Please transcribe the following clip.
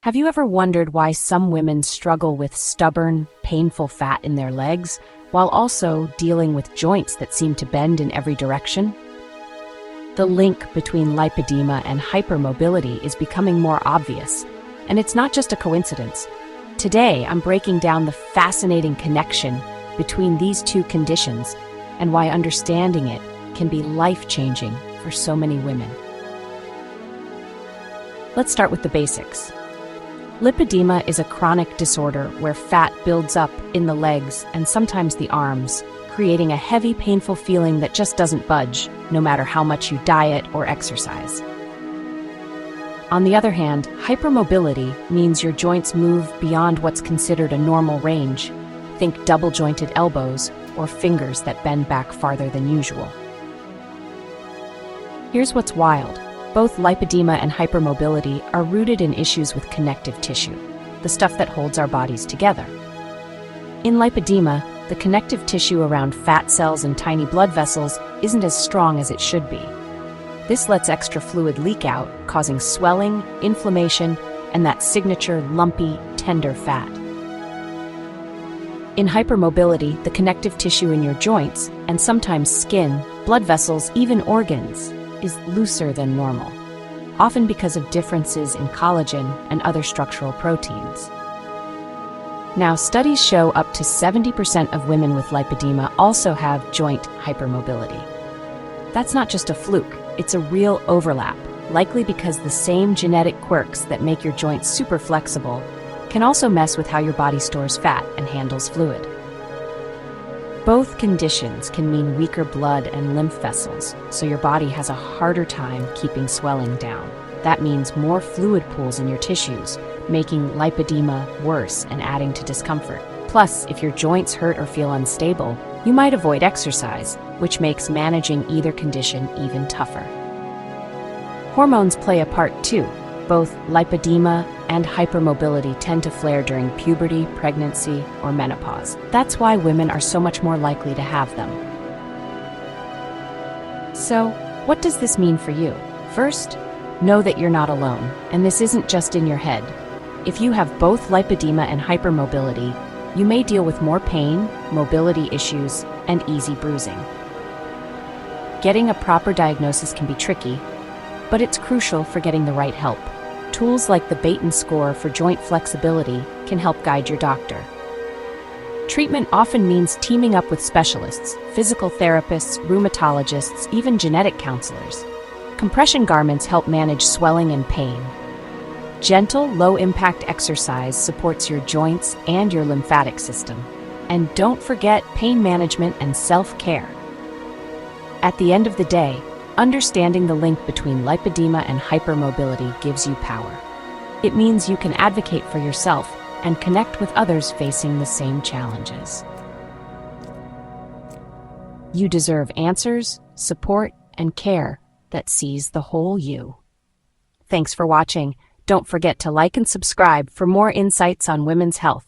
Have you ever wondered why some women struggle with stubborn, painful fat in their legs, while also dealing with joints that seem to bend in every direction? The link between lipedema and hypermobility is becoming more obvious, and it's not just a coincidence. Today, I'm breaking down the fascinating connection between these two conditions and why understanding it can be life-changing for so many women. Let's start with the basics. Lipedema is a chronic disorder where fat builds up in the legs and sometimes the arms, creating a heavy, painful feeling that just doesn't budge, no matter how much you diet or exercise. On the other hand, hypermobility means your joints move beyond what's considered a normal range. Think double-jointed elbows or fingers that bend back farther than usual. Here's what's wild. Both lipedema and hypermobility are rooted in issues with connective tissue, the stuff that holds our bodies together. In lipedema, the connective tissue around fat cells and tiny blood vessels isn't as strong as it should be. This lets extra fluid leak out, causing swelling, inflammation, and that signature lumpy, tender fat. In hypermobility, the connective tissue in your joints, and sometimes skin, blood vessels, even organs, is looser than normal, often because of differences in collagen and other structural proteins. Now, studies show up to 70% of women with lipedema also have joint hypermobility. That's not just a fluke, it's a real overlap, likely because the same genetic quirks that make your joints super flexible can also mess with how your body stores fat and handles fluid. Both conditions can mean weaker blood and lymph vessels, so your body has a harder time keeping swelling down. That means more fluid pools in your tissues, making lipedema worse and adding to discomfort. Plus, if your joints hurt or feel unstable, you might avoid exercise, which makes managing either condition even tougher. Hormones play a part too. Both lipedema and hypermobility tend to flare during puberty, pregnancy, or menopause. That's why women are so much more likely to have them. So, what does this mean for you? First, know that you're not alone, and this isn't just in your head. If you have both lipedema and hypermobility, you may deal with more pain, mobility issues, and easy bruising. Getting a proper diagnosis can be tricky, but it's crucial for getting the right help. Tools like the Baton score for joint flexibility can help guide your doctor. Treatment often means teaming up with specialists, physical therapists, rheumatologists, even genetic counselors. Compression garments help manage swelling and pain. Gentle, low-impact exercise supports your joints and your lymphatic system. And don't forget pain management and self-care. At the end of the day, understanding the link between lipedema and hypermobility gives you power. It means you can advocate for yourself and connect with others facing the same challenges. You deserve answers, support, and care that sees the whole you. Thanks for watching. Don't forget to like and subscribe for more insights on women's health.